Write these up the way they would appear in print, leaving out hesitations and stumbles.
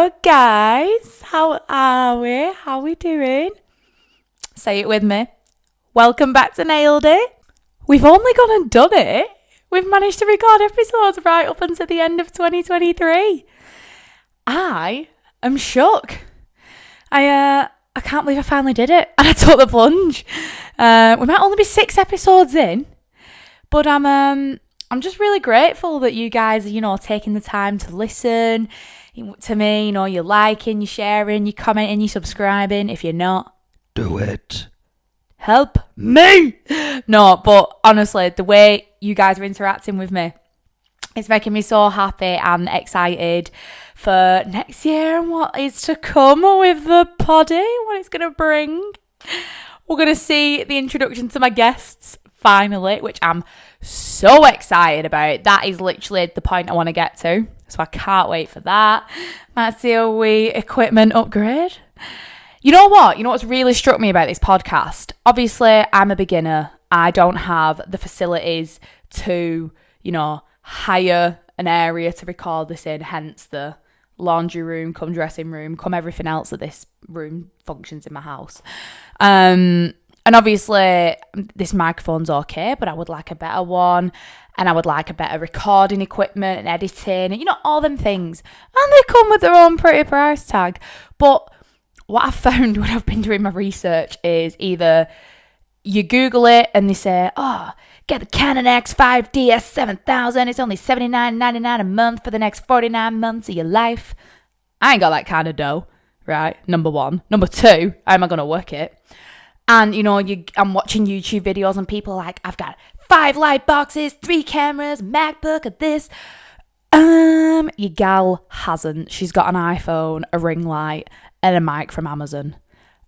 Hello guys, how are we? How we doing? Say it with me. Welcome back to Nailed It. We've only gone and done it. We've managed to record episodes right up until the end of 2023. I am shook. I can't believe I finally did it and I took the plunge. We might only be 6 episodes in, but I'm just really grateful that you guys are, taking the time to listen to me. You're liking, you're sharing, you're commenting, you're subscribing. If you're not, do it. Help me. No, but honestly, the way you guys are interacting with me, it's making me so happy and excited for next year and what is to come with the poddy, what it's going to bring. We're going to see the introduction to my guests finally, which I'm so excited about. That is literally the point I want to get to. So I can't wait for that. Might see a wee equipment upgrade. You know what? You know what's really struck me about this podcast? Obviously, I'm a beginner. I don't have the facilities to, hire an area to record this in, hence the laundry room, come dressing room, come everything else that this room functions in my house. And obviously, this microphone's okay, but I would like a better one. And I would like a better recording equipment and editing and, all them things. And they come with their own pretty price tag. But what I've found when I've been doing my research is either you Google it and they say, get the Canon X5D S7000. It's only $79.99 a month for the next 49 months of your life. I ain't got that kind of dough, right? Number one. Number two, how am I going to work it? And, I'm watching YouTube videos and people are like, I've got 5 light boxes, 3 cameras, MacBook, and this. Your gal hasn't. She's got an iPhone, a ring light, and a mic from Amazon.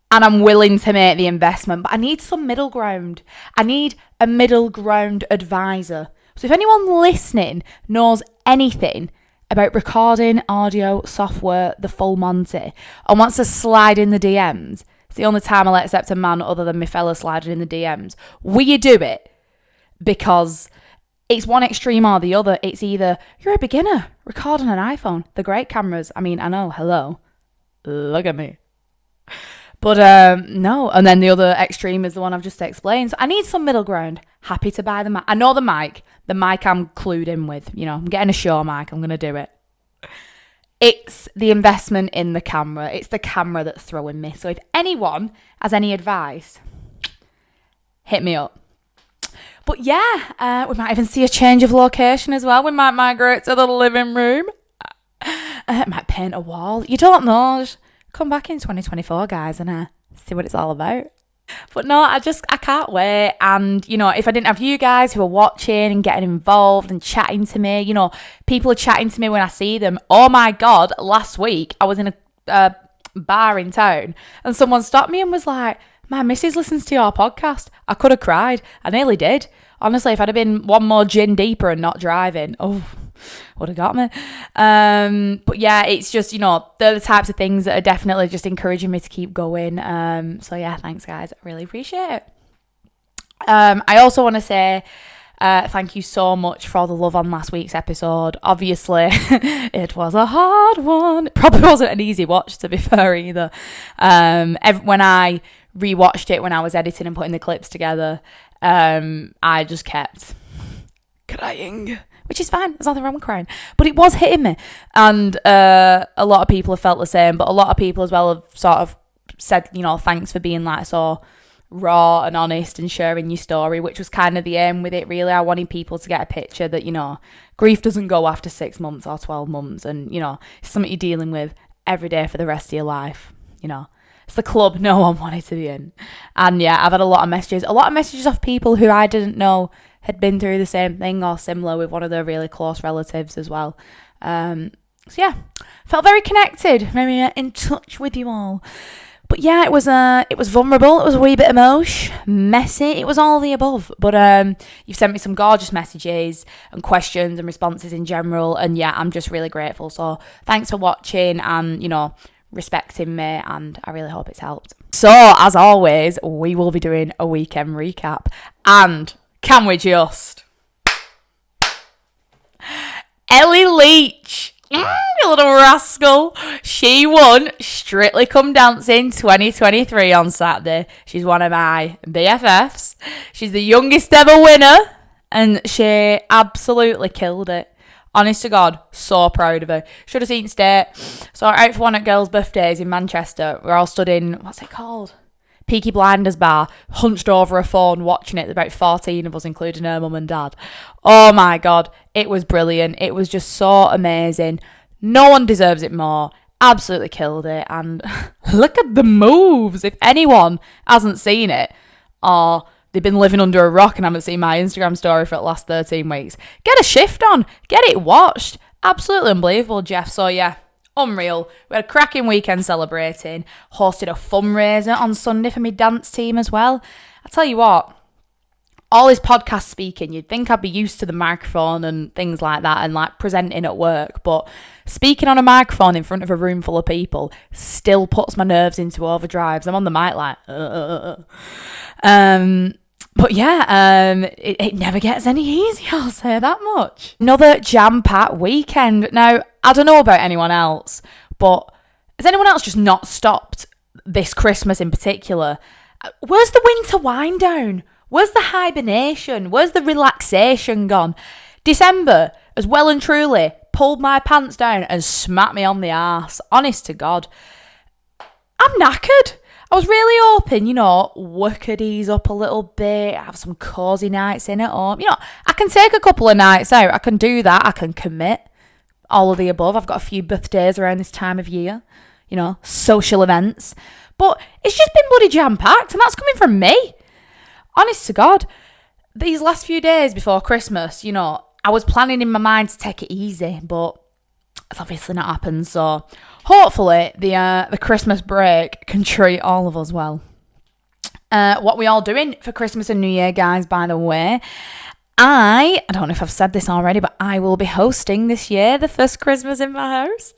And I'm willing to make the investment, but I need some middle ground. I need a middle ground advisor. So if anyone listening knows anything about recording audio software, the full Monty, and wants to slide in the DMs, it's the only time I'll accept a man other than my fella sliding in the DMs. Will you do it? Because it's one extreme or the other. It's either you're a beginner recording an iPhone, the great cameras. I mean, I know, hello, look at me. But no, and then the other extreme is the one I've just explained. So I need some middle ground. Happy to buy the mic. I know the mic I'm clued in with. I'm getting a show mic. I'm going to do it. It's the investment in the camera. It's the camera that's throwing me. So if anyone has any advice, hit me up. But yeah, we might even see a change of location as well. We might migrate to the living room. Might paint a wall. You don't know. Just come back in 2024, guys, and see what it's all about. But no, I can't wait. And, if I didn't have you guys who are watching and getting involved and chatting to me, people are chatting to me when I see them. Oh my God, last week I was in a bar in town and someone stopped me and was like, my missus listens to your podcast. I could have cried. I nearly did. Honestly, if I'd have been one more gin deeper and not driving, would have got me. But yeah, it's just, they're the types of things that are definitely just encouraging me to keep going. So yeah, thanks guys. I really appreciate it. I also want to say thank you so much for all the love on last week's episode. Obviously, it was a hard one. It probably wasn't an easy watch, to be fair, either. When I rewatched it when I was editing and putting the clips together, I just kept crying, which is fine. There's nothing wrong with crying, but it was hitting me, and a lot of people have felt the same. But a lot of people as well have sort of said, thanks for being like so raw and honest and sharing your story, which was kind of the aim with it, really. I wanted people to get a picture that grief doesn't go after 6 months or 12 months, and it's something you're dealing with every day for the rest of your life. It's the club no one wanted to be in. And yeah, I've had a lot of messages off people who I didn't know had been through the same thing or similar with one of their really close relatives as well. So yeah, felt very connected, very in touch with you all. But yeah, it was vulnerable. It was a wee bit messy. It was all the above. But you've sent me some gorgeous messages and questions and responses in general. And yeah, I'm just really grateful. So thanks for watching and, respecting me. And I really hope it's helped. So as always, we will be doing a weekend recap. And can we just... Ellie Leach. You little rascal. She won Strictly Come Dancing 2023 on Saturday. She's one of my BFFs. She's the youngest ever winner, and she absolutely killed it. Honest to God, so proud of her. Should have seen state. So out for one at girls' birthdays in Manchester. We're all stood in, what's it called? Peaky Blinders bar, hunched over a phone watching it. There's about 14 of us, including her mum and dad. Oh my God, it was brilliant. It was just so amazing. No one deserves it more. Absolutely killed it. And look at the moves. If anyone hasn't seen it, or they've been living under a rock and haven't seen my Instagram story for the last 13 weeks, get a shift on. Get it watched. Absolutely unbelievable, Jeff. So yeah, unreal. We had a cracking weekend celebrating. Hosted a fundraiser on Sunday for my dance team as well. I tell you what, all his podcast speaking, you'd think I'd be used to the microphone and things like that and like presenting at work, but speaking on a microphone in front of a room full of people still puts my nerves into overdrives. I'm on the mic like, But yeah, it never gets any easier, I'll say that much. Another jam-packed weekend. Now, I don't know about anyone else, but has anyone else just not stopped this Christmas in particular? Where's the winter wind down? Where's the hibernation? Where's the relaxation gone? December has well and truly pulled my pants down and smacked me on the arse. Honest to God. I'm knackered. I was really hoping, work could ease up a little bit, have some cosy nights in at home. I can take a couple of nights out. I can do that. I can commit. All of the above. I've got a few birthdays around this time of year. Social events. But it's just been bloody jam-packed, and that's coming from me. Honest to God. These last few days before Christmas, I was planning in my mind to take it easy, but it's obviously not happened. So hopefully the Christmas break can treat all of us well. What we all doing for Christmas and New Year, guys, by the way. I don't know if I've said this already, but I will be hosting this year the first Christmas in my house.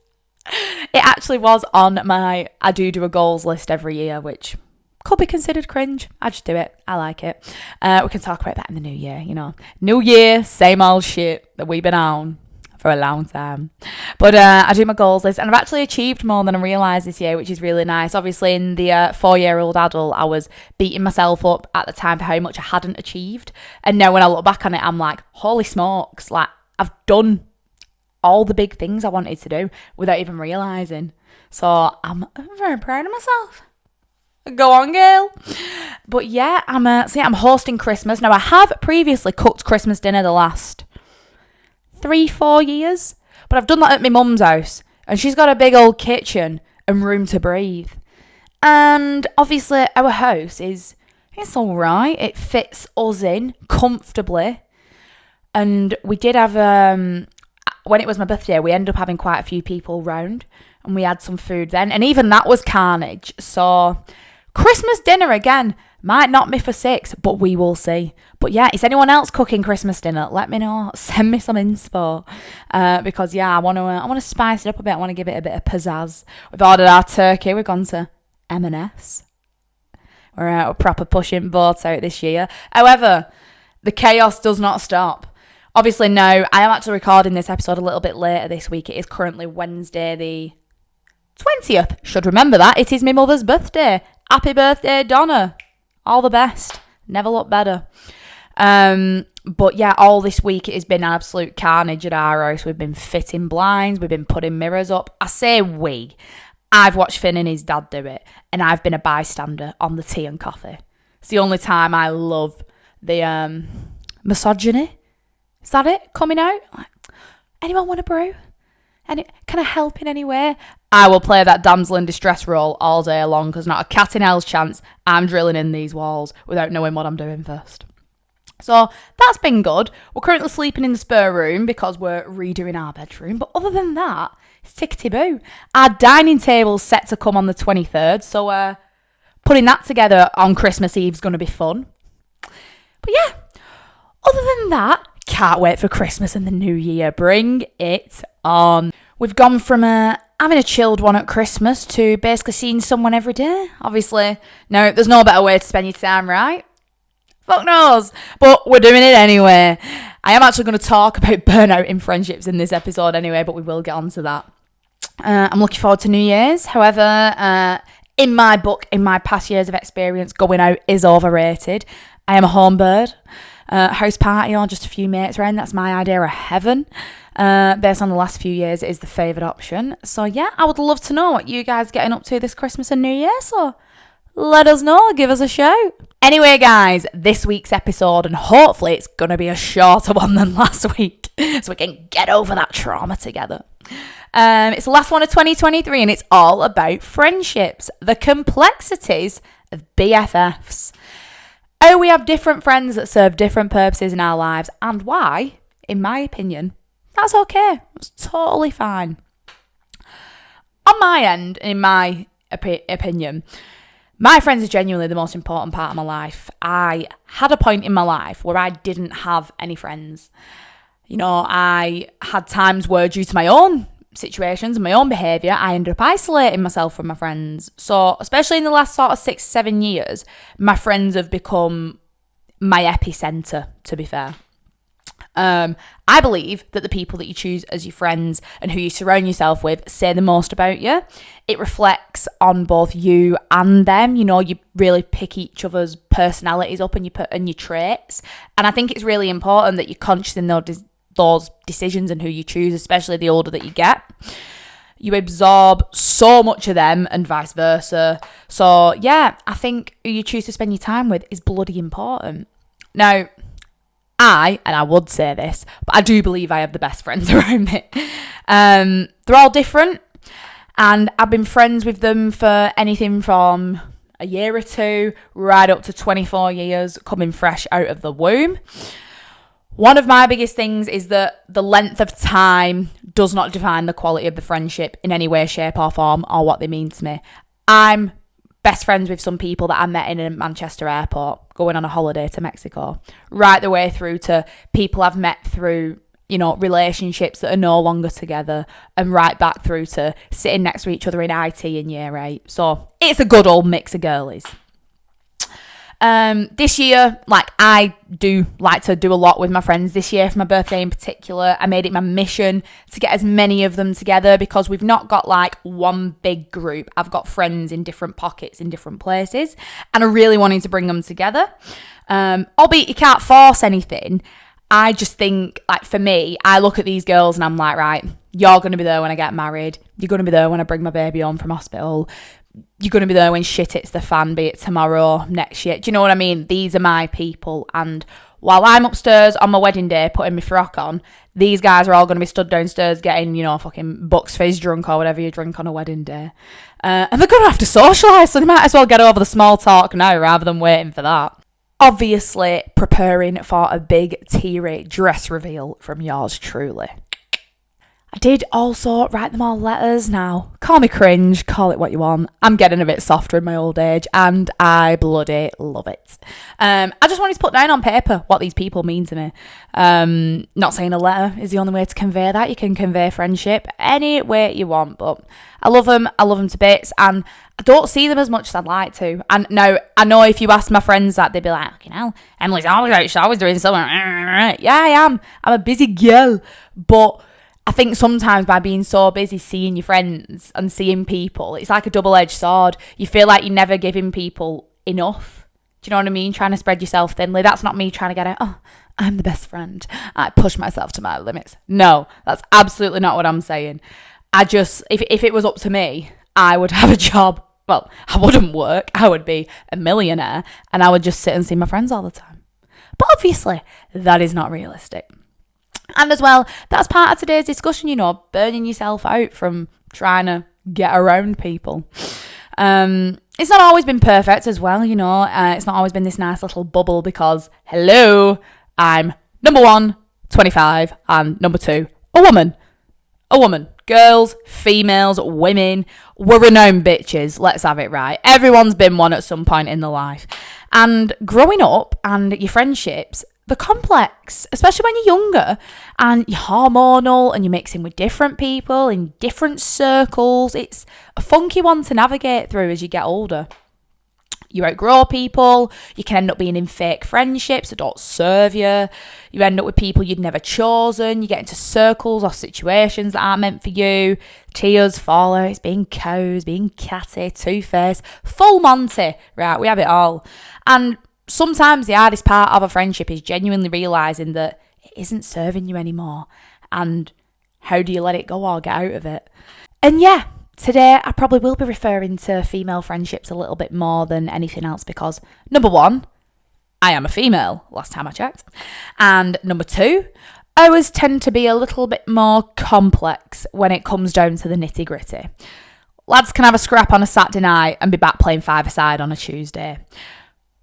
It actually was on my I do a goals list every year, which could be considered cringe. I just do it. I like it. We can talk about that in the new year, New year, same old shit that we've been on for a long time. But I do my goals list, and I've actually achieved more than I realised this year, which is really nice. Obviously, in the 4-year-old adult, I was beating myself up at the time for how much I hadn't achieved. And now when I look back on it, I'm like, holy smokes, like I've done all the big things I wanted to do without even realising. So I'm very proud of myself. Go on, girl. But yeah, I'm hosting Christmas. Now, I have previously cooked Christmas dinner the last 3-4 years, but I've done that at my mum's house, and she's got a big old kitchen and room to breathe. And obviously our house it's all right. It fits us in comfortably. And we did have when it was my birthday, we ended up having quite a few people round, and we had some food then, and even that was carnage. So Christmas dinner again might not be for 6, but we will see. But yeah, is anyone else cooking Christmas dinner? Let me know. Send me some inspo. Because yeah, I want to spice it up a bit. I want to give it a bit of pizzazz. We've ordered our turkey. We've gone to M&S. We're proper pushing boats out this year. However, the chaos does not stop. Obviously, now I am actually recording this episode a little bit later this week. It is currently Wednesday the 20th. Should remember that. It is my mother's birthday. Happy birthday, Donna. All the best. Never looked better. But yeah, all this week it has been absolute carnage at our house. We've been fitting blinds. We've been putting mirrors up. I say we. I've watched Finn and his dad do it, and I've been a bystander on the tea and coffee. It's the only time I love the misogyny. Is that it? Coming out? Like, anyone want a brew? Can I help in any way? I will play that damsel in distress role all day long, because not a cat in hell's chance I'm drilling in these walls without knowing what I'm doing first. So that's been good. We're currently sleeping in the spare room because we're redoing our bedroom. But other than that, it's tickety-boo. Our dining table's set to come on the 23rd. So putting that together on Christmas Eve is going to be fun. But yeah, other than that, can't wait for Christmas and the New Year. Bring it on. We've gone from having a chilled one at Christmas to basically seeing someone every day. Obviously, no, there's no better way to spend your time, right? Fuck knows. But we're doing it anyway. I am actually going to talk about burnout in friendships in this episode anyway, but we will get onto that. I'm looking forward to New Year's. However, in my book, in my past years of experience, going out is overrated. I am a home bird. House party or just a few mates around, that's my idea of heaven. Based on the last few years, it is the favoured option. So yeah, I would love to know what you guys are getting up to this Christmas and New Year. So let us know, give us a shout. Anyway, guys, this week's episode, and hopefully it's going to be a shorter one than last week, so we can get over that trauma together. It's the last one of 2023, and it's all about friendships, the complexities of BFFs. Oh, we have different friends that serve different purposes in our lives, and why, in my opinion, that's okay. It's totally fine. On my end, in my opinion, my friends are genuinely the most important part of my life. I had a point in my life where I didn't have any friends. You know, I had times where, due to my own situations and my own behaviour, I ended up isolating myself from my friends. So, especially in the last sort of 6-7 years, my friends have become my epicentre, to be fair. I believe that the people that you choose as your friends and who you surround yourself with say the most about you. It reflects on both you and them. You know, you really pick each other's personalities up and you put in your traits. And I think it's really important that you're conscious in those decisions and who you choose, especially the older that you get. You absorb so much of them and vice versa. So yeah, I think who you choose to spend your time with is bloody important. Now, I would say this, but I do believe I have the best friends around me. They're all different, and I've been friends with them for anything from a year or two right up to 24 years, coming fresh out of the womb. One of my biggest things is that the length of time does not define the quality of the friendship in any way, shape or form, or what they mean to me. I'm best friends with some people that I met in a Manchester airport going on a holiday to Mexico, right the way through to people I've met through, you know, relationships that are no longer together, and right back through to sitting next to each other in IT in year 8. So it's a good old mix of girlies. This year, like, I do like to do a lot with my friends. This year, for my birthday in particular, I made it my mission to get as many of them together, because we've not got like one big group. I've got friends in different pockets in different places, and I really wanted to bring them together. Albeit you can't force anything. I just think, like, for me, I look at these girls and I'm like, right, you're going to be there when I get married. You're going to be there when I bring my baby home from hospital. You're going to be there when shit hits the fan, be it tomorrow, next year. Do you know what I mean? These are my people. And while I'm upstairs on my wedding day putting my frock on, these guys are all going to be stood downstairs getting, you know, fucking Bucks Fizz drunk or whatever you drink on a wedding day. And they're going to have to socialise, so they might as well get over the small talk now rather than waiting for that. Obviously, preparing for a big T-rate dress reveal from yours truly. I did also write them all letters now. Call me cringe, call it what you want. I'm getting a bit softer in my old age, and I bloody love it. I just wanted to put down on paper what these people mean to me. Not saying a letter is the only way to convey that. You can convey friendship any way you want, but I love them to bits, and I don't see them as much as I'd like to. And now, I know if you ask my friends that, they'd be like, you know, Emily's always out, she's always doing something. Yeah, I am. I'm a busy girl, but I think sometimes by being so busy seeing your friends and seeing people, it's like a double-edged sword. You feel like you're never giving people enough. Do you know what I mean? Trying to spread yourself thinly. That's not me trying to get out, oh, I'm the best friend, I push myself to my limits. No, that's absolutely not what I'm saying. I just, if it was up to me, I would have a job. Well, I wouldn't work. I would be a millionaire, and I would just sit and see my friends all the time. But obviously, that is not realistic. And as well, that's part of today's discussion, you know, burning yourself out from trying to get around people. It's not always been perfect as well, you know. It's not always been this nice little bubble because, hello, I'm number 1, 25, and number 2, a woman. A woman. Girls, females, women, we're renowned bitches. Let's have it right. Everyone's been one at some point in their life. And growing up and your friendships, they're complex, especially when you're younger and you're hormonal and you're mixing with different people in different circles. It's a funky one to navigate through as you get older. You outgrow people. You can end up being in fake friendships that don't serve you. You end up with people you'd never chosen. You get into circles or situations that aren't meant for you. Tears, fallouts, being cows, being catty, two-faced, full Monty. Right, we have it all. And sometimes the hardest part of a friendship is genuinely realising that it isn't serving you anymore. And how do you let it go or get out of it? And yeah, today I probably will be referring to female friendships a little bit more than anything else because, number one, I am a female, last time I checked. And number two, I always tend to be a little bit more complex when it comes down to the nitty gritty. Lads can have a scrap on a Saturday night and be back playing five-a-side on a Tuesday.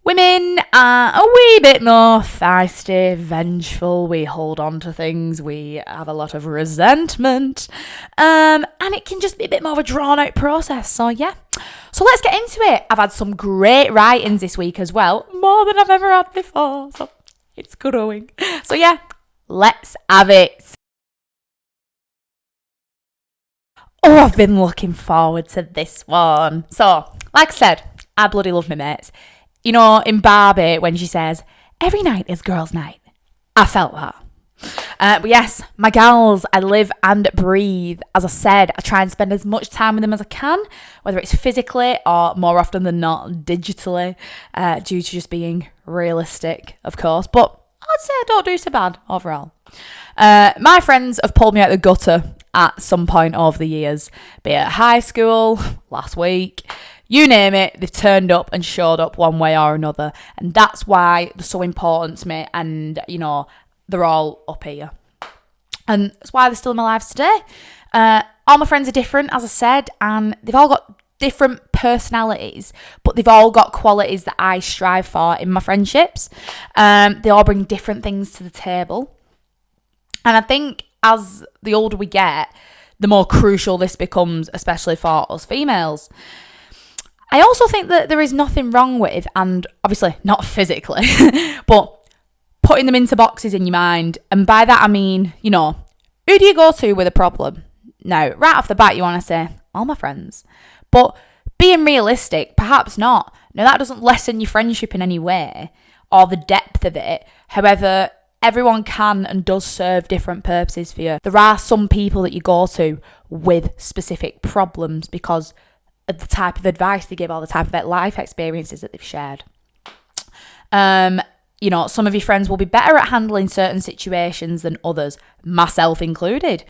Women are a wee bit more feisty, vengeful, we hold on to things, we have a lot of resentment, and it can just be a bit more of a drawn-out process, so yeah. So let's get into it. I've had some great writings this week as well, more than I've ever had before, so it's good going. So yeah, let's have it. Oh, I've been looking forward to this one. So, like I said, I bloody love my mates. You know, in Barbie, when she says, every night is girls' night. I felt that. But yes, my gals, I live and breathe. As I said, I try and spend as much time with them as I can, whether it's physically or more often than not digitally, due to just being realistic, of course. But I'd say I don't do so bad overall. My friends have pulled me out the gutter at some point over the years, be it at high school, last week, you name it, they've turned up and showed up one way or another. And that's why they're so important to me. And, you know, they're all up here. And that's why they're still in my lives today. All my friends are different, as I said, and they've all got different personalities, but they've all got qualities that I strive for in my friendships. They all bring different things to the table. And I think as the older we get, the more crucial this becomes, especially for us females. I also think that there is nothing wrong with, and obviously not physically, but putting them into boxes in your mind. And by that I mean, you know, who do you go to with a problem? Now, right off the bat, you want to say, all my friends. But being realistic, perhaps not. Now, that doesn't lessen your friendship in any way or the depth of it. However, everyone can and does serve different purposes for you. There are some people that you go to with specific problems because of the type of advice they give or the type of life experiences that they've shared. You know, some of your friends will be better at handling certain situations than others, myself included.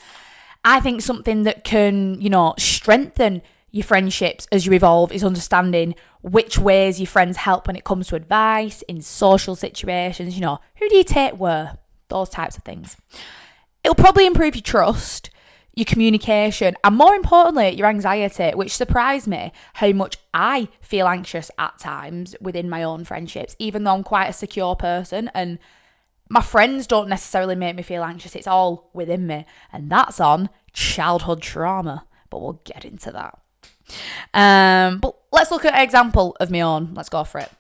I think something that can, you know, strengthen your friendships as you evolve is understanding which ways your friends help when it comes to advice, in social situations, you know, who do you take where? Those types of things. It'll probably improve your trust, your communication, and more importantly, your anxiety, which surprised me how much I feel anxious at times within my own friendships, even though I'm quite a secure person and my friends don't necessarily make me feel anxious. It's all within me, and that's on childhood trauma, but we'll get into that. But let's look at an example of my own. Let's go for it.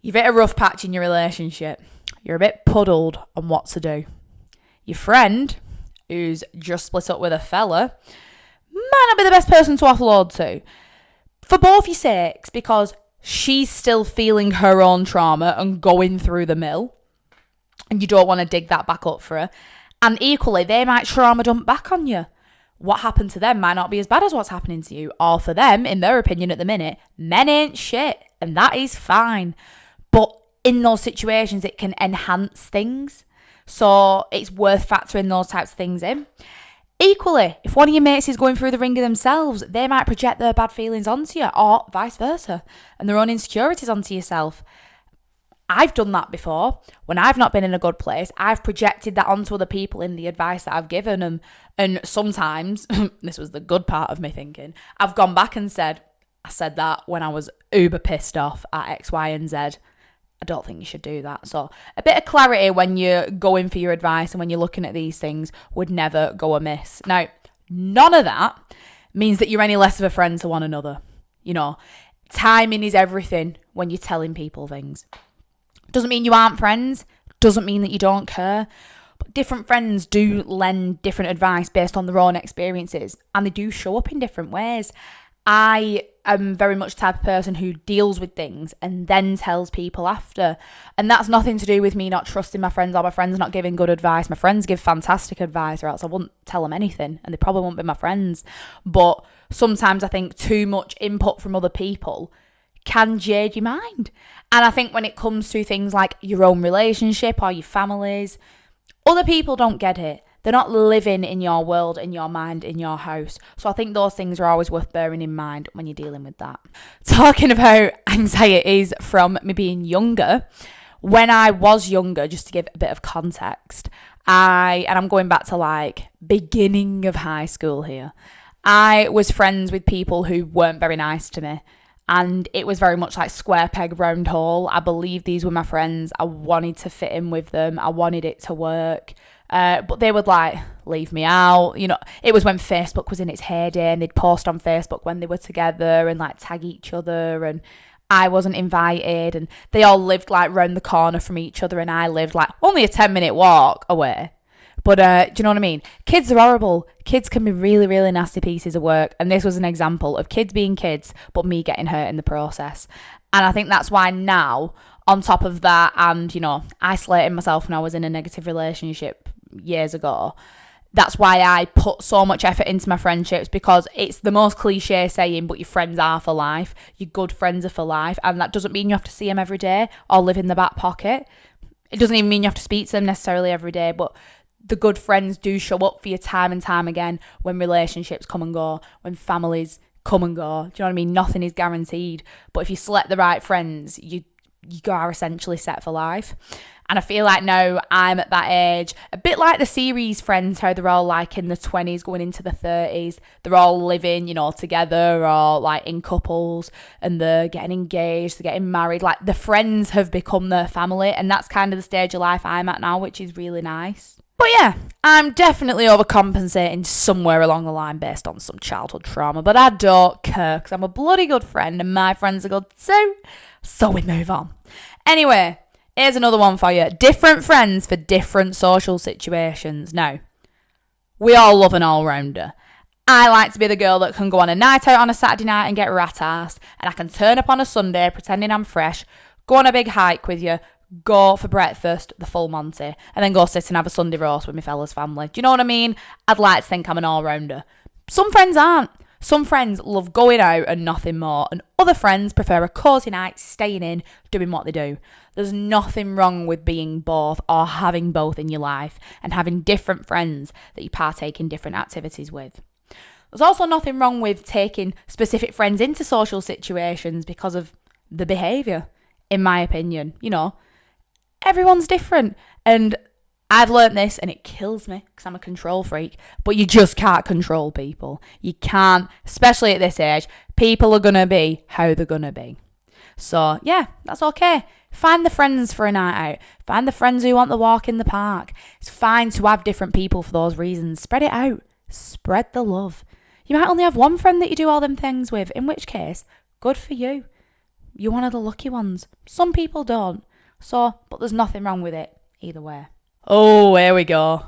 You've hit a rough patch in your relationship. You're a bit puddled on what to do. Your friend, who's just split up with a fella, might not be the best person to offload to. For both your sakes, because she's still feeling her own trauma and going through the mill, and you don't want to dig that back up for her. And equally, they might trauma dump back on you. What happened to them might not be as bad as what's happening to you. Or for them, in their opinion at the minute, men ain't shit. And that is fine. But in those situations, it can enhance things. So it's worth factoring those types of things in. Equally, if one of your mates is going through the ringer themselves, they might project their bad feelings onto you, or vice versa, and their own insecurities onto yourself. I've done that before. When I've not been in a good place, I've projected that onto other people in the advice that I've given them. And sometimes, this was the good part of me thinking, I've gone back and said, I said that when I was uber pissed off at X, Y, and Z. I don't think you should do that. So a bit of clarity when you're going for your advice and when you're looking at these things would never go amiss. Now, none of that means that you're any less of a friend to one another. You know, timing is everything when you're telling people things. Doesn't mean you aren't friends. Doesn't mean that you don't care. But different friends do lend different advice based on their own experiences. And they do show up in different ways. I am very much the type of person who deals with things and then tells people after. And that's nothing to do with me not trusting my friends or my friends not giving good advice. My friends give fantastic advice, or else I wouldn't tell them anything and they probably wouldn't be my friends. But sometimes I think too much input from other people can jade your mind. And I think when it comes to things like your own relationship or your families, other people don't get it. They're not living in your world, in your mind, in your house. So I think those things are always worth bearing in mind when you're dealing with that. Talking about anxieties from me being younger, when I was younger, just to give a bit of context, and I'm going back to like beginning of high school here, I was friends with people who weren't very nice to me. And it was very much like square peg, round hole. I believed these were my friends. I wanted to fit in with them. I wanted it to work. But they would like leave me out. You know, it was when Facebook was in its heyday and they'd post on Facebook when they were together and like tag each other, and I wasn't invited, and they all lived like round the corner from each other and I lived like only a 10-minute walk away. But do you know what I mean? Kids are horrible. Kids can be really, really nasty pieces of work. And this was an example of kids being kids, but me getting hurt in the process. And I think that's why now, on top of that, and, you know, isolating myself when I was in a negative relationship years ago, that's why I put so much effort into my friendships, because it's the most cliche saying, but your friends are for life. Your good friends are for life. And that doesn't mean you have to see them every day or live in the back pocket. It doesn't even mean you have to speak to them necessarily every day, but the good friends do show up for you time and time again when relationships come and go, when families come and go. Do you know what I mean? Nothing is guaranteed. But if you select the right friends, you are essentially set for life. And I feel like now I'm at that age, a bit like the series Friends, how they're all like in the 20s going into the 30s. They're all living, you know, together or like in couples, and they're getting engaged, they're getting married. Like the friends have become their family, and that's kind of the stage of life I'm at now, which is really nice. But yeah, I'm definitely overcompensating somewhere along the line based on some childhood trauma, but I don't care because I'm a bloody good friend and my friends are good too. So we move on. Anyway, here's another one for you. Different friends for different social situations. Now, we all love an all-rounder. I like to be the girl that can go on a night out on a Saturday night and get rat-assed, and I can turn up on a Sunday pretending I'm fresh, go on a big hike with you, go for breakfast, the full Monty, and then go sit and have a Sunday roast with my fella's family. Do you know what I mean? I'd like to think I'm an all-rounder. Some friends aren't. Some friends love going out and nothing more, and other friends prefer a cosy night, staying in, doing what they do. There's nothing wrong with being both or having both in your life and having different friends that you partake in different activities with. There's also nothing wrong with taking specific friends into social situations because of the behaviour, in my opinion. You know, everyone's different, and I've learnt this and it kills me because I'm a control freak, but you just can't control people. You can't, especially at this age. People are going to be how they're going to be. So yeah, that's okay. Find the friends for a night out. Find the friends who want the walk in the park. It's fine to have different people for those reasons. Spread it out. Spread the love. You might only have one friend that you do all them things with, in which case, good for you. You're one of the lucky ones. Some people don't. So, but there's nothing wrong with it either way. Oh, here we go.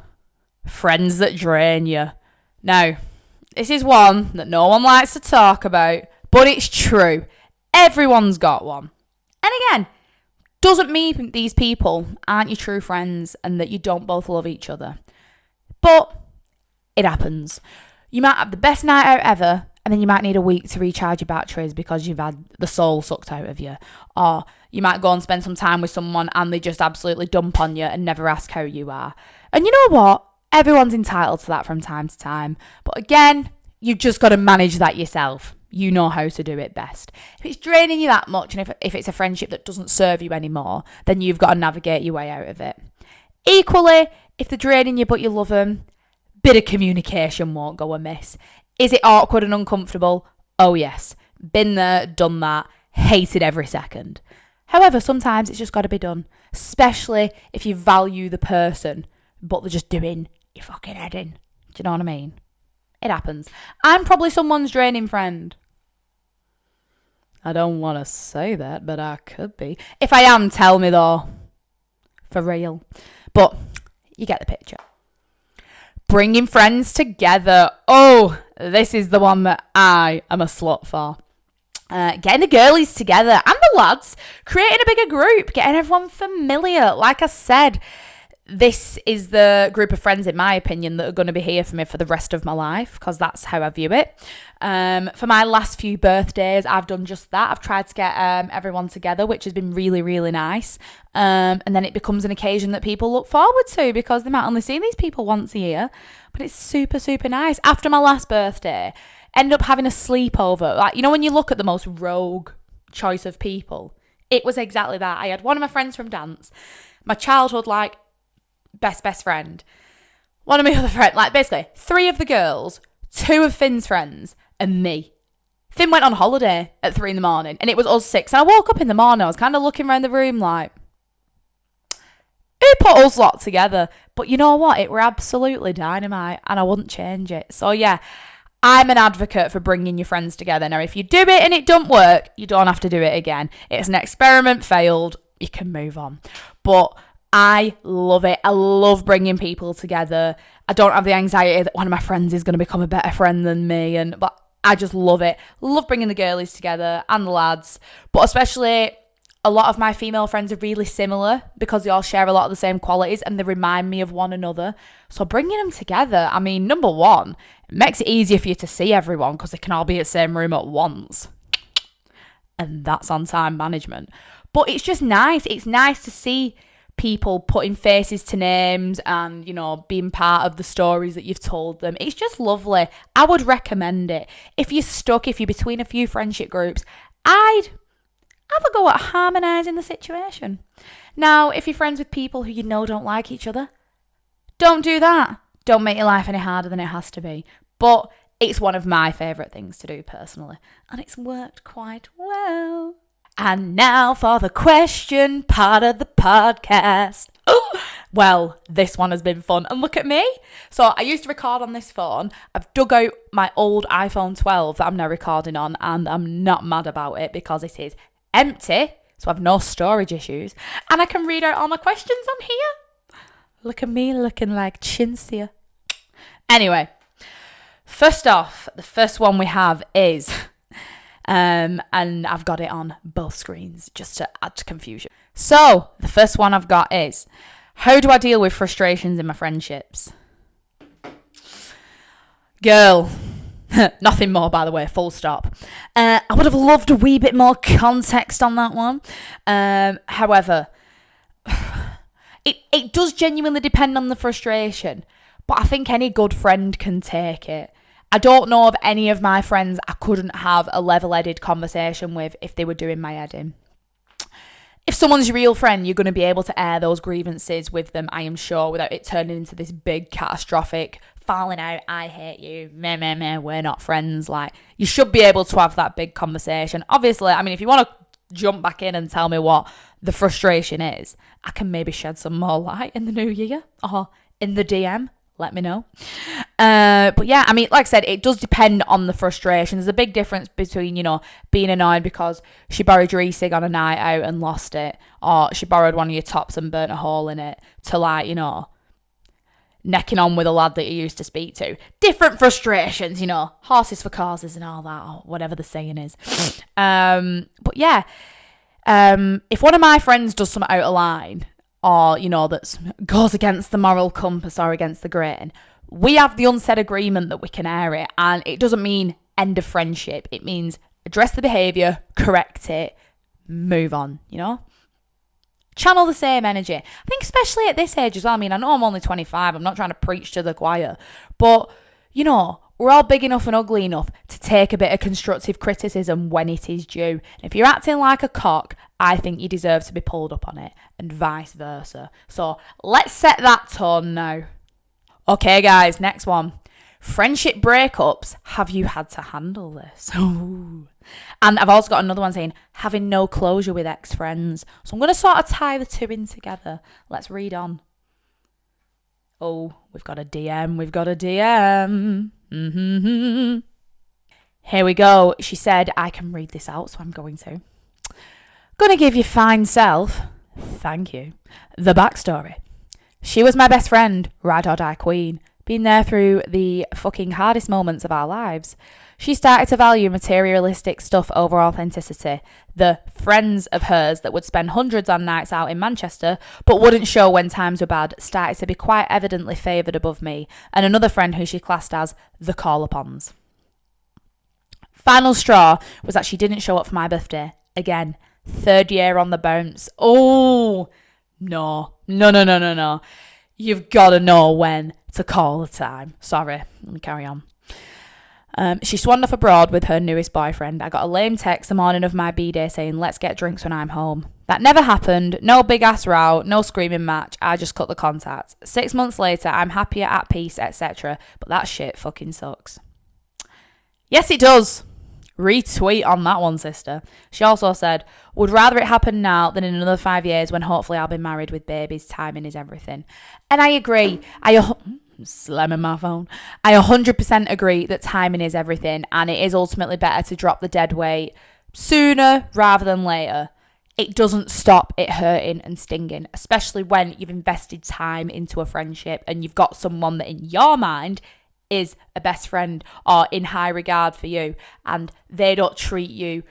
Friends that drain you. Now, this is one that no one likes to talk about, but it's true. Everyone's got one. And again, doesn't mean these people aren't your true friends and that you don't both love each other. But it happens. You might have the best night out ever, and then you might need a week to recharge your batteries because you've had the soul sucked out of you. Or you might go and spend some time with someone and they just absolutely dump on you and never ask how you are. And you know what? Everyone's entitled to that from time to time. But again, you've just got to manage that yourself. You know how to do it best. If it's draining you that much, and if it's a friendship that doesn't serve you anymore, then you've got to navigate your way out of it. Equally, if they're draining you but you love them, bit of communication won't go amiss. Is it awkward and uncomfortable? Oh yes. Been there, done that, hated every second. However, sometimes it's just got to be done, especially if you value the person, but they're just doing your fucking head in. Do you know what I mean? It happens. I'm probably someone's draining friend. I don't want to say that, but I could be. If I am, tell me though. For real. But you get the picture. Bringing friends together. Oh, this is the one that I am a slut for. Getting the girlies together and the lads, creating a bigger group, getting everyone familiar. Like I said, this is the group of friends, in my opinion, that are going to be here for me for the rest of my life, because that's how I view it. For my last few birthdays, I've done just that. I've tried to get everyone together, which has been really, really nice. And then it becomes an occasion that people look forward to, because they might only see these people once a year. But it's super, super nice. After my last birthday, end up having a sleepover. Like, you know, when you look at the most rogue choice of people, it was exactly that. I had one of my friends from dance, my childhood, like, best friend, one of my other friends, like, basically 3 of the girls, 2 of Finn's friends, and me. Finn went on holiday at 3 a.m, and it was us 6. And I woke up in the morning, I was kind of looking around the room like, who put us lot together? But you know what? It were absolutely dynamite, and I wouldn't change it. So yeah, I'm an advocate for bringing your friends together. Now, if you do it and it don't work, you don't have to do it again. It's an experiment, failed, you can move on. But I love it. I love bringing people together. I don't have the anxiety that one of my friends is going to become a better friend than me, but I just love it. Love bringing the girlies together and the lads, but especially a lot of my female friends are really similar because they all share a lot of the same qualities and they remind me of one another. So bringing them together, I mean, number one, it makes it easier for you to see everyone because they can all be in the same room at once. And that's on time management. But it's just nice. It's nice to see people putting faces to names and, you know, being part of the stories that you've told them. It's just lovely. I would recommend it. If you're stuck, if you're between a few friendship groups, I'd have a go at harmonising the situation. Now, if you're friends with people who you know don't like each other, don't do that. Don't make your life any harder than it has to be. But it's one of my favourite things to do personally, and it's worked quite well. And now for the question part of the podcast. Oh, well, this one has been fun. And look at me. So I used to record on this phone. I've dug out my old iPhone 12 that I'm now recording on, and I'm not mad about it because it is empty, so I've no storage issues, and I can read out all my questions on here. Look at me looking like Chinsia. Anyway, first off, the first one we have is, and I've got it on both screens just to add to confusion. So the first one I've got is, how do I deal with frustrations in my friendships? Girl. Nothing more, by the way, full stop. I would have loved a wee bit more context on that one. However, it does genuinely depend on the frustration, but I think any good friend can take it. I don't know of any of my friends I couldn't have a level-headed conversation with if they were doing my head in. If someone's your real friend, you're going to be able to air those grievances with them, I am sure, without it turning into this big catastrophic falling out, I hate you, meh, we're not friends. Like, you should be able to have that big conversation. Obviously, I mean, if you want to jump back in and tell me what the frustration is, I can maybe shed some more light in the new year or in the DM. Let me know. But yeah, I mean, like I said, it does depend on the frustration. There's a big difference between, you know, being annoyed because she borrowed your e-cig on a night out and lost it, or she borrowed one of your tops and burnt a hole in it, to, like, you know, necking on with a lad that you used to speak to. Different frustrations, you know, horses for courses and all that, or whatever the saying is. But yeah, if one of my friends does something out of line, or, you know, that goes against the moral compass or against the grain, we have the unsaid agreement that we can air it, and it doesn't mean end of friendship. It means address the behaviour, correct it, move on, you know? Channel the same energy. I think especially at this age as well. I mean, I know I'm only 25. I'm not trying to preach to the choir. But, you know, we're all big enough and ugly enough to take a bit of constructive criticism when it is due. And if you're acting like a cock, I think you deserve to be pulled up on it, and vice versa. So let's set that tone now. Okay, guys, next one. Friendship breakups. Have you had to handle this? Ooh. And I've also got another one saying, having no closure with ex-friends. So I'm going to sort of tie the two in together. Let's read on. Oh, we've got a DM. Mm-hmm. Here we go. She said, I can read this out, so I'm going to. Gonna give your fine self, thank you, the backstory. She was my best friend, ride or die queen. been there through the fucking hardest moments of our lives. She started to value materialistic stuff over authenticity. The friends of hers that would spend hundreds on nights out in Manchester but wouldn't show when times were bad started to be quite evidently favoured above me, and another friend who she classed as the call-upons. Final straw was that she didn't show up for my birthday. Again, 3rd year on the bounce. Oh, no. You've got to know when to call the time. Sorry, let me carry on. She swanned off abroad with her newest boyfriend. I got a lame text the morning of my B-day saying, let's get drinks when I'm home. That never happened. No big ass row, no screaming match. I just cut the contact. 6 months later, I'm happier, at peace, etc. But that shit fucking sucks. Yes, it does. Retweet on that one, sister. She also said, would rather it happen now than in another 5 years when hopefully I'll be married with babies. Timing is everything. And I agree. Slamming my phone. I 100% agree that timing is everything, and it is ultimately better to drop the dead weight sooner rather than later. It doesn't stop it hurting and stinging, especially when you've invested time into a friendship and you've got someone that in your mind is a best friend or in high regard for you, and they don't treat you,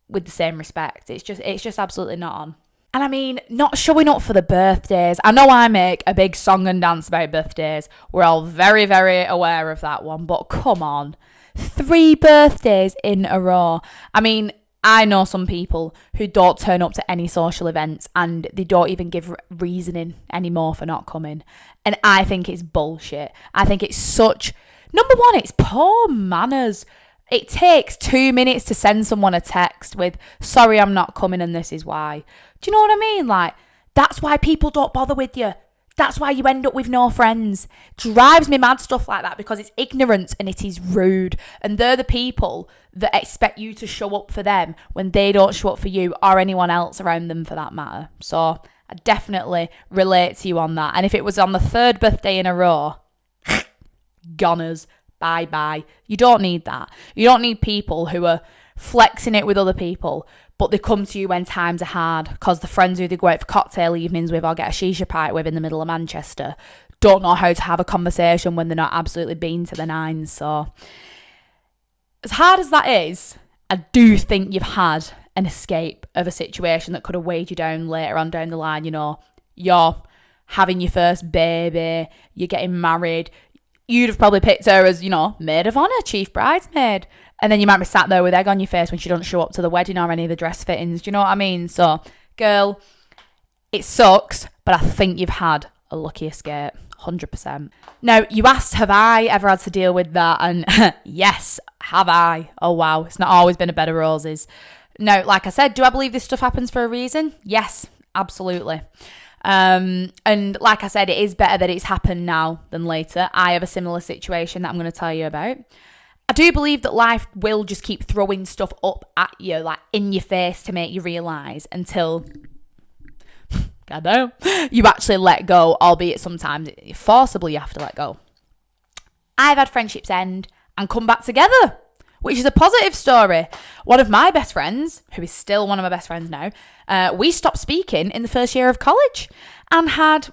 with the same respect. It's just absolutely not on. And I mean, not showing up for the birthdays. I know I make a big song and dance about birthdays. We're all very, very aware of that one. But come on. 3 birthdays in a row. I mean, I know some people who don't turn up to any social events and they don't even give reasoning anymore for not coming. And I think it's bullshit. I think it's such... Number one, it's poor manners. It takes 2 minutes to send someone a text with, sorry, I'm not coming and this is why. Do you know what I mean? Like, that's why people don't bother with you. That's why you end up with no friends. Drives me mad, stuff like that, because it's ignorance and it is rude. And they're the people that expect you to show up for them when they don't show up for you or anyone else around them for that matter. So I definitely relate to you on that. And if it was on the 3rd birthday in a row, goners. Bye. You don't need that. You don't need people who are flexing it with other people, but they come to you when times are hard because the friends who they go out for cocktail evenings with or get a shisha party with in the middle of Manchester don't know how to have a conversation when they're not absolutely been to the nines. So as hard as that is, I do think you've had an escape of a situation that could have weighed you down later on down the line. You're having your first baby, you're getting married. You'd have probably picked her as, maid of honour, chief bridesmaid. And then you might be sat there with egg on your face when she doesn't show up to the wedding or any of the dress fittings. Do you know what I mean? So, girl, it sucks, but I think you've had a lucky escape. 100%. Now, you asked, have I ever had to deal with that? And yes, have I? Oh, wow. It's not always been a bed of roses. Now, like I said, do I believe this stuff happens for a reason? Yes, absolutely. And like I said, it is better that it's happened now than later. I have a similar situation that I'm going to tell you about. I do believe that life will just keep throwing stuff up at you, like in your face to make you realise until, you actually let go, albeit sometimes forcibly you have to let go. I've had friendships end and come back together, which is a positive story. One of my best friends, who is still one of my best friends now, we stopped speaking in the first year of college and had,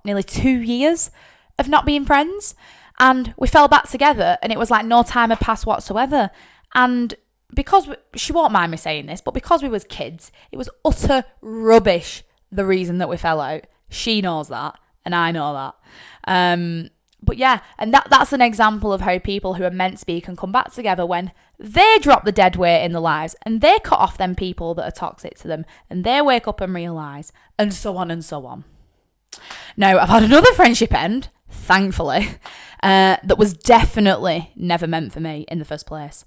nearly 2 years of not being friends. And we fell back together and it was like no time had passed whatsoever. And because, she won't mind me saying this, but because we was kids, it was utter rubbish, the reason that we fell out. She knows that and I know that. But yeah, and that's an example of how people who are meant to be can come back together when they drop the dead weight in their lives and they cut off them people that are toxic to them and they wake up and realise, and so on and so on. Now, I've had another friendship end, thankfully, that was definitely never meant for me in the first place.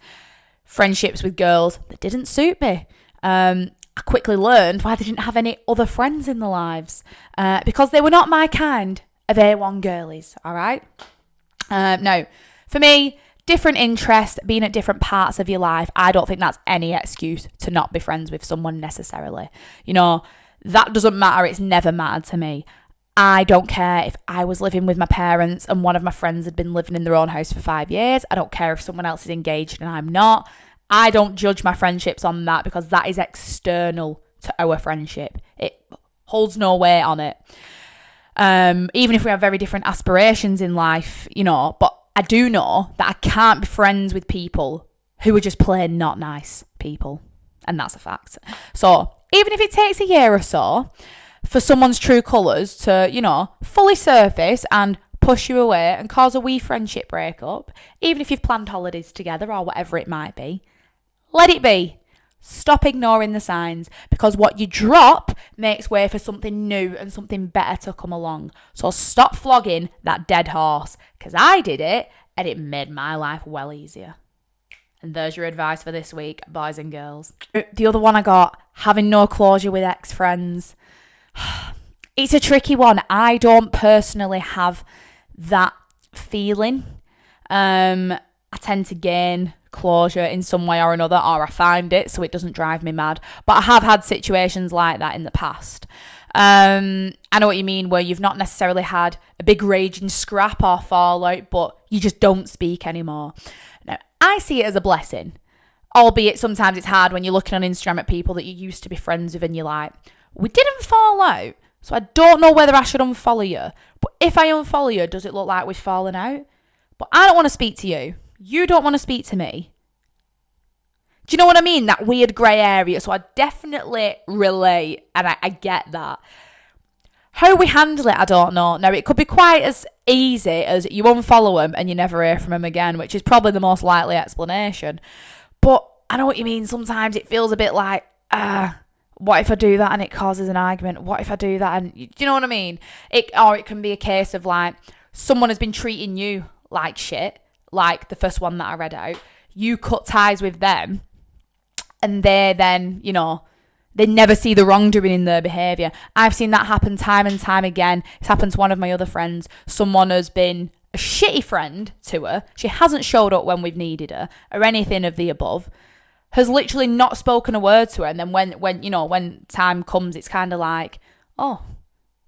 Friendships with girls that didn't suit me. I quickly learned why they didn't have any other friends in their lives, because they were not my kind of A1 girlies, all right? Now, for me, different interests, being at different parts of your life, I don't think that's any excuse to not be friends with someone necessarily. That doesn't matter. It's never mattered to me. I don't care if I was living with my parents and one of my friends had been living in their own house for 5 years. I don't care if someone else is engaged and I'm not. I don't judge my friendships on that because that is external to our friendship. It holds no weight on it. even if we have very different aspirations in life, you know, but I do know that I can't be friends with people who are just plain not nice people. And that's a fact. So even if it takes a year or so for someone's true colours to, you know, fully surface and push you away and cause a wee friendship breakup, even if you've planned holidays together or whatever it might be, let it be. Stop ignoring the signs, because what you drop makes way for something new and something better to come along. So stop flogging that dead horse, because I did it and it made my life well easier. And there's your advice for this week, boys and girls. The other one I got, having no closure with ex-friends. It's a tricky one. I don't personally have that feeling. I tend to gain closure in some way or another, or I find it so it doesn't drive me mad. But I have had situations like that in the past. I know what you mean, where you've not necessarily had a big raging scrap or fallout, but you just don't speak anymore. Now, I see it as a blessing, albeit sometimes it's hard when you're looking on Instagram at people that you used to be friends with and you're like, we didn't fall out, so I don't know whether I should unfollow you. But if I unfollow you, does it look like we've fallen out? But I don't want to speak to you. You don't want to speak to me. Do you know what I mean? That weird grey area. So I definitely relate, and I get that. How we handle it, I don't know. Now, it could be quite as easy as you unfollow them and you never hear from them again, which is probably the most likely explanation. But I know what you mean. Sometimes it feels a bit like, what if I do that and it causes an argument? What if I do that? And do you know what I mean? Or it can be a case of like, someone has been treating you like shit, like the first one that I read out. You cut ties with them, and they then, you know, they never see the wrongdoing in their behaviour. I've seen that happen time and time again. It's happened to one of my other friends. Someone has been a shitty friend to her. She hasn't showed up when we've needed her or anything of the above. Has literally not spoken a word to her. And then when time comes, it's kind of like, oh,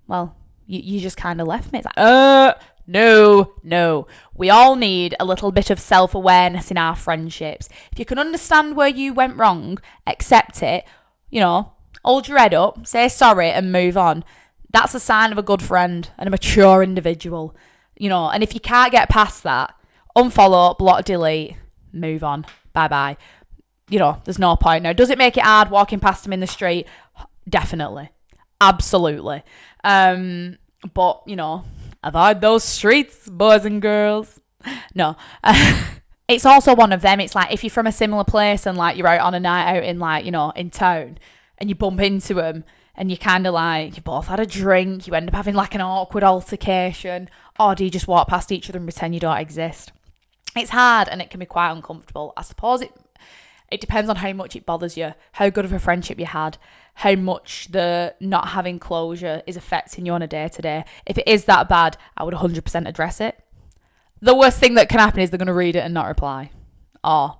well, you just kind of left me. It's like, no. We all need a little bit of self-awareness in our friendships. If you can understand where you went wrong, accept it, you know, hold your head up, say sorry and move on. That's a sign of a good friend and a mature individual, you know. And if you can't get past that, unfollow, block, delete, move on. Bye-bye. You know, there's no point now. Does it make it hard walking past them in the street? Definitely. Absolutely. But, you know, avoid those streets, boys and girls. No. It's also one of them. It's like if you're from a similar place and like you're out on a night out in like, you know, in town and you bump into them and you kind of like, you both had a drink, you end up having like an awkward altercation, or do you just walk past each other and pretend you don't exist? It's hard and it can be quite uncomfortable. I suppose it depends on how much it bothers you, how good of a friendship you had, how much the not having closure is affecting you on a day-to-day. If it is that bad, I would 100% address it. The worst thing that can happen is they're going to read it and not reply. Or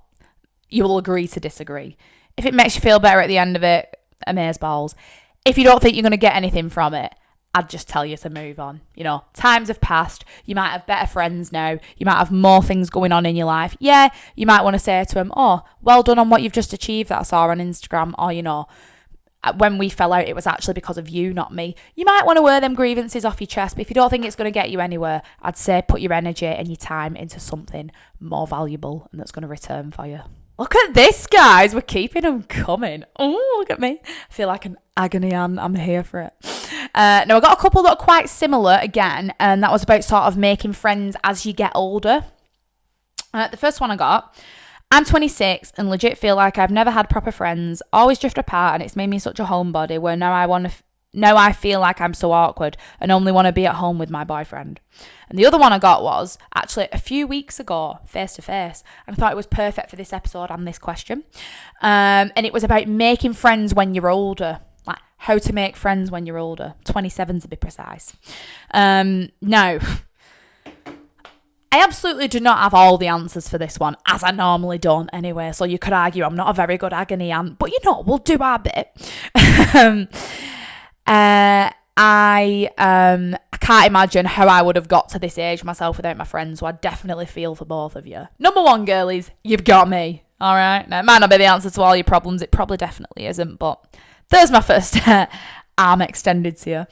you will agree to disagree. If it makes you feel better at the end of it, amazeballs. If you don't think you're going to get anything from it, I'd just tell you to move on. You know, times have passed. You might have better friends now. You might have more things going on in your life. Yeah, you might want to say to them, oh, well done on what you've just achieved that I saw on Instagram. Or, you know, when we fell out, it was actually because of you, not me. You might want to wear them grievances off your chest, but if you don't think it's going to get you anywhere, I'd say put your energy and your time into something more valuable and that's going to return for you. Look at this, guys. We're keeping them coming. Oh, look at me. I feel like an agony. I'm here for it. Now, I got a couple that are quite similar again, and that was about sort of making friends as you get older. The first one I got, I'm 26 and legit feel like I've never had proper friends, always drift apart, and it's made me such a homebody where now I feel like I'm so awkward and only want to be at home with my boyfriend. And the other one I got was actually a few weeks ago, face to face, and I thought it was perfect for this episode and this question. And it was about making friends when you're older, like how to make friends when you're older, 27 to be precise. Now, I absolutely do not have all the answers for this one, as I normally don't anyway. So you could argue I'm not a very good agony aunt, but you know, we'll do our bit. I can't imagine how I would have got to this age myself without my friends, so I definitely feel for both of you. Number one, girlies, you've got me. All right? Now, it might not be the answer to all your problems. It probably definitely isn't, but there's my first arm extended to you.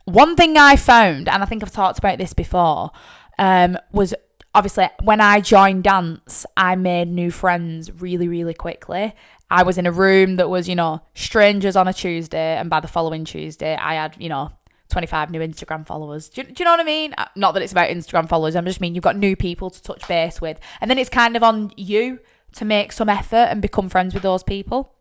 one thing I found, and I think I've talked about this before, was obviously when I joined dance, I made new friends really, really quickly. I was in a room that was, strangers on a Tuesday, and by the following Tuesday, I had, 25 new Instagram followers. Do you know what I mean? Not that it's about Instagram followers. I just mean you've got new people to touch base with. And then it's kind of on you to make some effort and become friends with those people.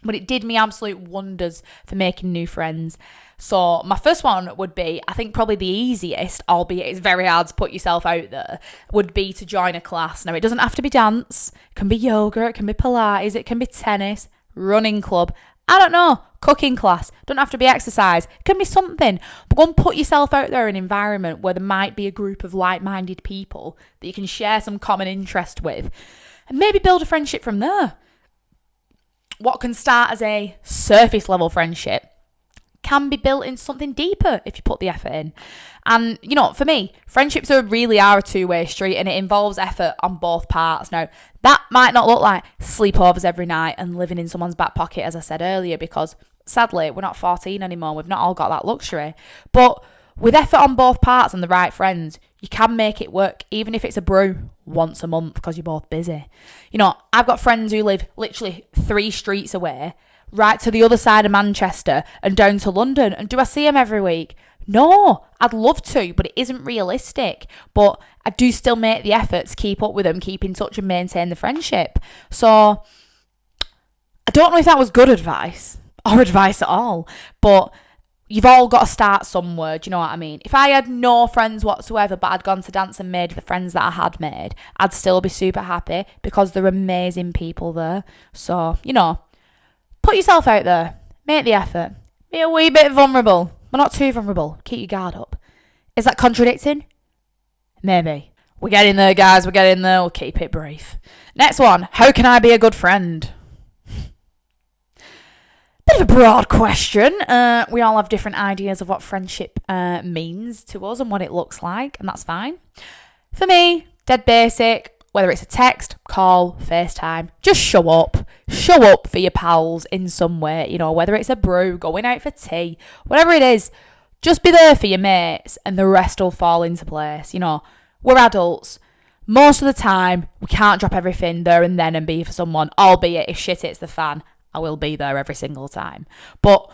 But it did me absolute wonders for making new friends. So my first one would be, I think probably the easiest, albeit it's very hard to put yourself out there, would be to join a class. Now, it doesn't have to be dance. It can be yoga. It can be Pilates. It can be tennis, running club. I don't know, cooking class. Don't have to be exercise. It can be something. But go and put yourself out there in an environment where there might be a group of like-minded people that you can share some common interest with. And maybe build a friendship from there. What can start as a surface level friendship can be built into something deeper if you put the effort in. And, for me, friendships really are a two-way street, and it involves effort on both parts. Now, that might not look like sleepovers every night and living in someone's back pocket, as I said earlier, because sadly, we're not 14 anymore. We've not all got that luxury. But with effort on both parts and the right friends, you can make it work, even if it's a brew once a month because you're both busy. I've got friends who live literally 3 streets away, right to the other side of Manchester and down to London. And do I see them every week? No, I'd love to, but it isn't realistic. But I do still make the effort to keep up with them, keep in touch and maintain the friendship. So I don't know if that was good advice or advice at all, but you've all got to start somewhere. Do you know what I mean? If I had no friends whatsoever, but I'd gone to dance and made the friends that I had made, I'd still be super happy because they're amazing people there. So, put yourself out there, make the effort, be a wee bit vulnerable, but not too vulnerable. Keep your guard up. Is that contradicting? Maybe. We're getting there, guys. We're getting there. We'll keep it brief. Next one. How can I be a good friend? Bit of a broad question. We all have different ideas of what friendship means to us and what it looks like, and that's fine. For me, dead basic. Whether it's a text, call, FaceTime, just show up. Show up for your pals in some way, whether it's a brew, going out for tea, whatever it is, just be there for your mates and the rest will fall into place. We're adults. Most of the time, we can't drop everything there and then and be for someone, albeit if shit hits the fan, I will be there every single time. But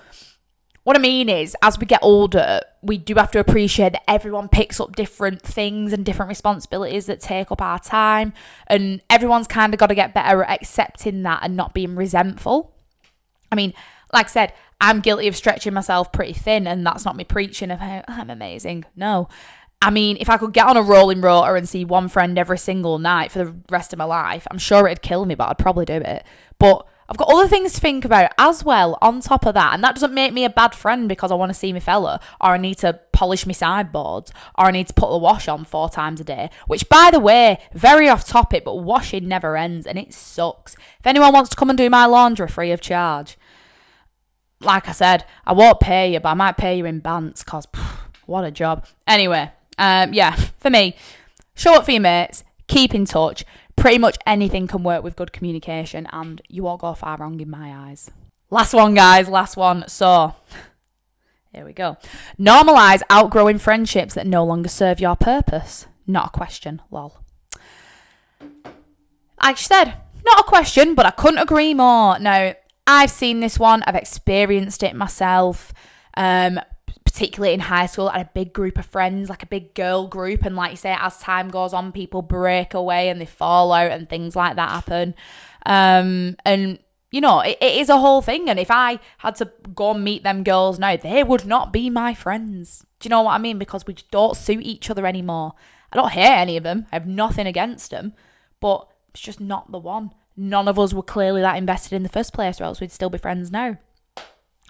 what I mean is, as we get older, we do have to appreciate that everyone picks up different things and different responsibilities that take up our time. And everyone's kind of got to get better at accepting that and not being resentful. I mean, like I said, I'm guilty of stretching myself pretty thin, and that's not me preaching about, I'm amazing. No. I mean, if I could get on a rolling rotor and see one friend every single night for the rest of my life, I'm sure it'd kill me, but I'd probably do it. But I've got other things to think about as well on top of that. And that doesn't make me a bad friend because I want to see my fella, or I need to polish my sideboards, or I need to put the wash on 4 times a day. Which, by the way, very off topic, but washing never ends and it sucks. If anyone wants to come and do my laundry free of charge, like I said, I won't pay you, but I might pay you in bants because what a job. Anyway, for me, show up for your mates, keep in touch. Pretty much anything can work with good communication, and you won't go far wrong in my eyes. Last one, guys, last one. So, here we go. Normalise outgrowing friendships that no longer serve your purpose. Not a question, lol. Like I said, not a question, but I couldn't agree more. Now, I've seen this one. I've experienced it myself. Particularly in high school, I had a big group of friends, like a big girl group. And like you say, as time goes on, people break away and they fall out and things like that happen. It is a whole thing. And if I had to go and meet them girls now, they would not be my friends. Do you know what I mean? Because we don't suit each other anymore. I don't hate any of them. I have nothing against them. But it's just not the one. None of us were clearly that invested in the first place, or else we'd still be friends now.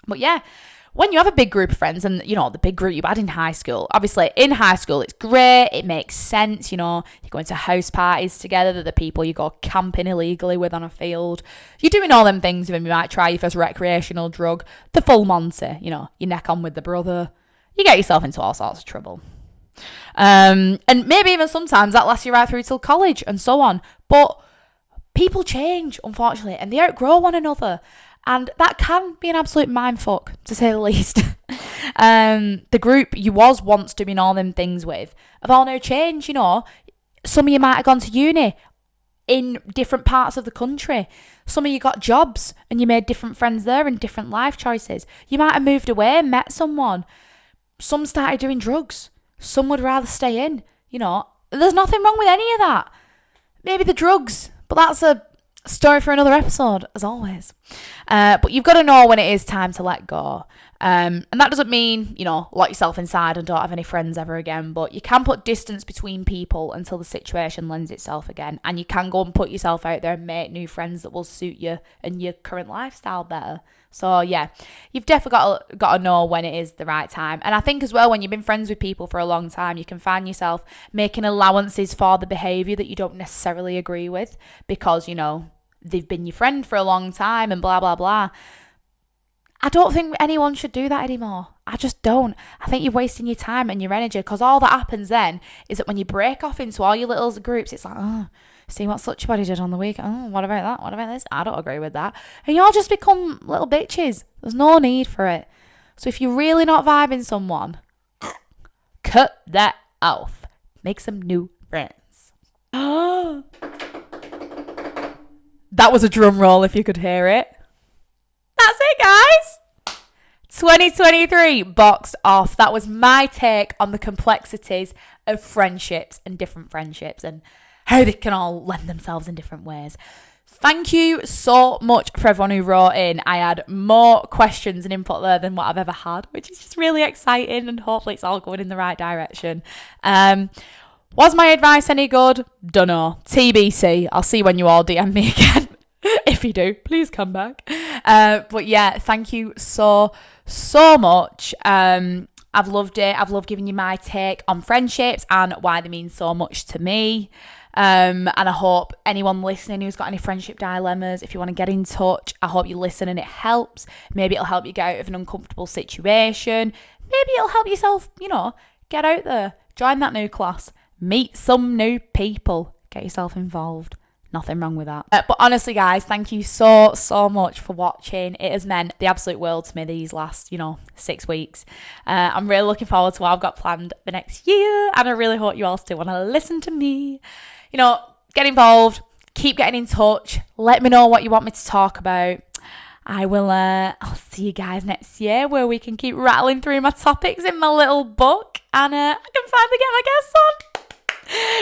But yeah, when you have a big group of friends, and the big group you had in high school, obviously in high school it's great, it makes sense, you're going to house parties together, they're the people you go camping illegally with on a field, you're doing all them things when you might try your first recreational drug, the full Monty, you neck on with the brother, you get yourself into all sorts of trouble. And maybe even sometimes that lasts you right through till college and so on, but people change, unfortunately, and they outgrow one another. And that can be an absolute mindfuck, to say the least. The group you was once doing all them things with have all now changed, you know. Some of you might have gone to uni in different parts of the country. Some of you got jobs and you made different friends there and different life choices. You might have moved away and met someone. Some started doing drugs. Some would rather stay in, you know. There's nothing wrong with any of that. Maybe the drugs, but that's a story for another episode, as always. But you've got to know when it is time to let go. And that doesn't mean, you know, lock yourself inside and don't have any friends ever again. But you can put distance between people until the situation lends itself again. And you can go and put yourself out there and make new friends that will suit you and your current lifestyle better. So, yeah, you've definitely got to know when it is the right time. And I think as well, when you've been friends with people for a long time, you can find yourself making allowances for the behaviour that you don't necessarily agree with because, you know, they've been your friend for a long time and blah, blah, blah. I don't think anyone should do that anymore. I just don't. I think you're wasting your time and your energy because all that happens then is that when you break off into all your little groups, it's like, oh, see what such a body did on the week. Oh, what about that? What about this? I don't agree with that. And you all just become little bitches. There's no need for it. So if you're really not vibing someone, cut that off. Make some new friends. That was a drum roll if you could hear it. That's it, guys. 2023 boxed off. That was my take on the complexities of friendships and different friendships and how they can all lend themselves in different ways. Thank you so much for everyone who wrote in. I had more questions and input there than what I've ever had, which is just really exciting and hopefully it's all going in the right direction. Was my advice any good? Dunno. TBC. I'll see when you all DM me again. If you do, please come back. But yeah, thank you so much. I've loved it. I've loved giving you my take on friendships and why they mean so much to me. And I hope anyone listening who's got any friendship dilemmas, if you want to get in touch, I hope you listen and it helps. Maybe it'll help you get out of an uncomfortable situation. Maybe it'll help yourself, you know, get out there, join that new class, meet some new people, get yourself involved. Nothing wrong with that. But honestly, guys, thank you so much for watching. It has meant the absolute world to me these last, 6 weeks. I'm really looking forward to what I've got planned the next year. And I really hope you all still want to listen to me. Get involved. Keep getting in touch. Let me know what you want me to talk about. I'll see you guys next year where we can keep rattling through my topics in my little book. And I can finally get my guests on.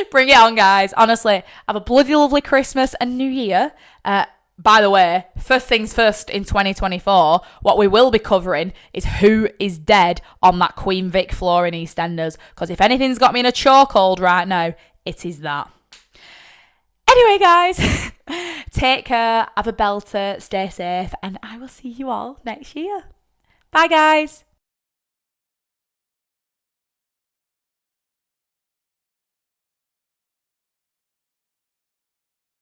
Bring it on, guys. Honestly, have a bloody lovely Christmas and New Year. By the way, first things first in 2024, what we will be covering is who is dead on that Queen Vic floor in EastEnders. Because if anything's got me in a chokehold right now, it is that. Anyway, guys, take care, have a belter, stay safe, and I will see you all next year. Bye, guys.